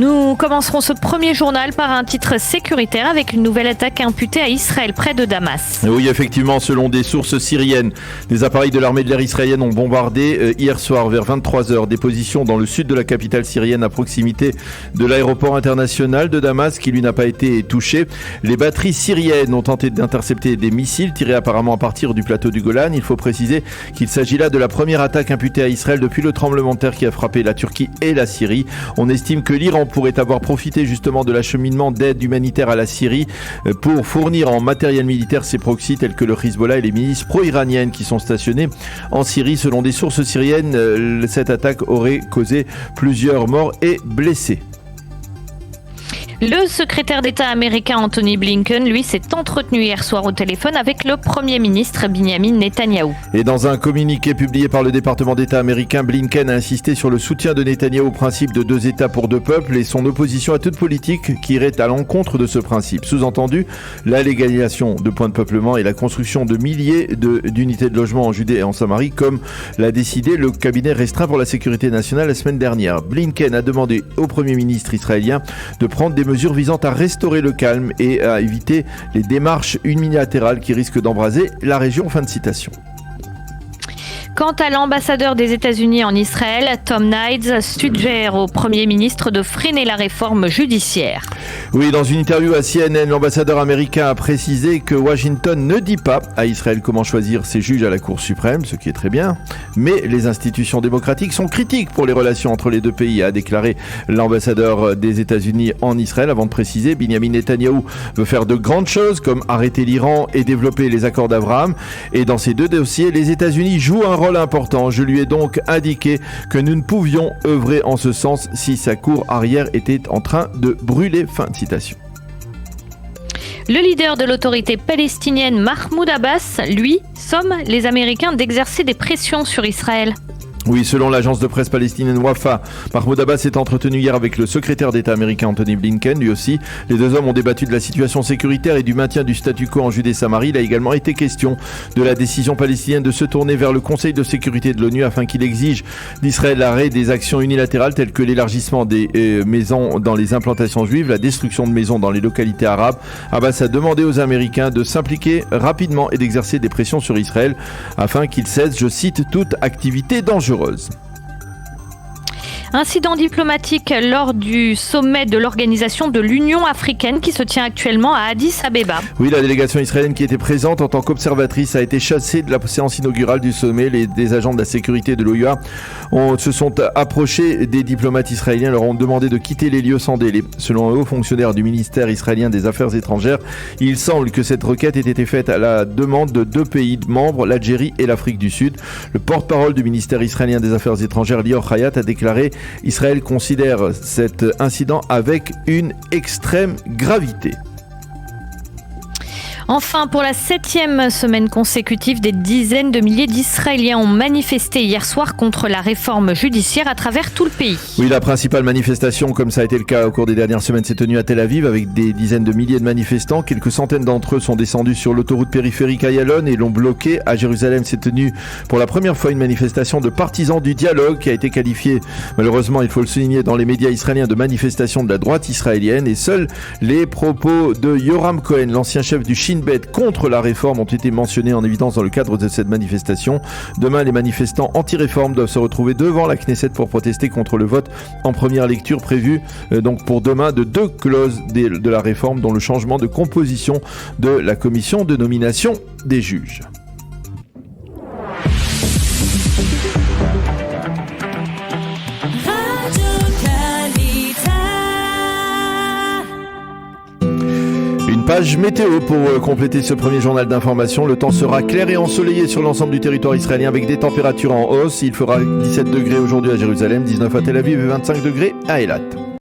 Nous commencerons ce premier journal par un titre sécuritaire avec une nouvelle attaque imputée à Israël près de Damas. Oui, effectivement, selon des sources syriennes, des appareils de l'armée de l'air israélienne ont bombardé hier soir vers 23h des positions dans le sud de la capitale syrienne à proximité de l'aéroport international de Damas qui lui n'a pas été touché. Les batteries syriennes ont tenté d'intercepter des missiles tirés apparemment à partir du plateau du Golan. Il faut préciser qu'il s'agit là de la première attaque imputée à Israël depuis le tremblement de terre qui a frappé la Turquie et la Syrie. On estime que l'Iran pourrait avoir profité justement de l'acheminement d'aide humanitaire à la Syrie pour fournir en matériel militaire ses proxys tels que le Hezbollah et les milices pro-iraniennes qui sont stationnés en Syrie. Selon des sources syriennes, cette attaque aurait causé plusieurs morts et blessés. Le secrétaire d'État américain Anthony Blinken, lui, s'est entretenu hier soir au téléphone avec le Premier ministre Benjamin Netanyahou. Et dans un communiqué publié par le département d'État américain, Blinken a insisté sur le soutien de Netanyahou au principe de 2 États pour 2 peuples et son opposition à toute politique qui irait à l'encontre de ce principe. Sous-entendu, la légalisation de points de peuplement et la construction de milliers d'unités de logement en Judée et en Samarie, comme l'a décidé le cabinet restreint pour la sécurité nationale la semaine dernière. Blinken a demandé au Premier ministre israélien de prendre des mesures visant à restaurer le calme et à éviter les démarches unilatérales qui risquent d'embraser la région. Fin de citation. Quant à l'ambassadeur des États-Unis en Israël, Tom Nides, suggère au Premier ministre de freiner la réforme judiciaire. Oui, dans une interview à CNN, l'ambassadeur américain a précisé que Washington ne dit pas à Israël comment choisir ses juges à la Cour suprême, ce qui est très bien, mais les institutions démocratiques sont critiques pour les relations entre les deux pays, a déclaré l'ambassadeur des États-Unis en Israël. Avant de préciser, Benjamin Netanyahou veut faire de grandes choses comme arrêter l'Iran et développer les accords d'Abraham. Et dans ces 2 dossiers, les États-Unis jouent un rôle important. Je lui ai donc indiqué que nous ne pouvions œuvrer en ce sens si sa cour arrière était en train de brûler. Fin de citation. Le leader de l'autorité palestinienne Mahmoud Abbas, lui, somme les Américains d'exercer des pressions sur Israël. Oui, selon l'agence de presse palestinienne Wafa, Mahmoud Abbas s'est entretenu hier avec le secrétaire d'État américain Anthony Blinken, lui aussi. Les 2 hommes ont débattu de la situation sécuritaire et du maintien du statu quo en Judée-Samarie. Il a également été question de la décision palestinienne de se tourner vers le Conseil de sécurité de l'ONU afin qu'il exige d'Israël l'arrêt des actions unilatérales telles que l'élargissement des maisons dans les implantations juives, la destruction de maisons dans les localités arabes. Abbas a demandé aux Américains de s'impliquer rapidement et d'exercer des pressions sur Israël afin qu'il cesse, je cite, toute activité dangereuse. Incident diplomatique lors du sommet de l'Organisation de l'Union africaine qui se tient actuellement à Addis Abeba. Oui, la délégation israélienne qui était présente en tant qu'observatrice a été chassée de la séance inaugurale du sommet. Des agents de la sécurité de l'OUA se sont approchés des diplomates israéliens, leur ont demandé de quitter les lieux sans délai. Selon un haut fonctionnaire du ministère israélien des Affaires étrangères, il semble que cette requête ait été faite à la demande de 2 pays membres, l'Algérie et l'Afrique du Sud. Le porte-parole du ministère israélien des Affaires étrangères, Lior Hayat, a déclaré: Israël considère cet incident avec une extrême gravité. Enfin, pour la 7e semaine consécutive, des dizaines de milliers d'Israéliens ont manifesté hier soir contre la réforme judiciaire à travers tout le pays. Oui, la principale manifestation, comme ça a été le cas au cours des dernières semaines, s'est tenue à Tel Aviv avec des dizaines de milliers de manifestants. Quelques centaines d'entre eux sont descendus sur l'autoroute périphérique Ayalon et l'ont bloqué. À Jérusalem, s'est tenue pour la première fois une manifestation de partisans du dialogue qui a été qualifiée, malheureusement, il faut le souligner, dans les médias israéliens de manifestation de la droite israélienne. Et seuls les propos de Yoram Cohen, l'ancien chef du Shin Bet contre la réforme, ont été mentionnés en évidence dans le cadre de cette manifestation. Demain, les manifestants anti-réforme doivent se retrouver devant la Knesset pour protester contre le vote en première lecture prévu donc pour demain de 2 clauses de la réforme, dont le changement de composition de la commission de nomination des juges. Page météo pour compléter ce premier journal d'information. Le temps sera clair et ensoleillé sur l'ensemble du territoire israélien avec des températures en hausse. Il fera 17 degrés aujourd'hui à Jérusalem, 19 à Tel Aviv et 25 degrés à Eilat.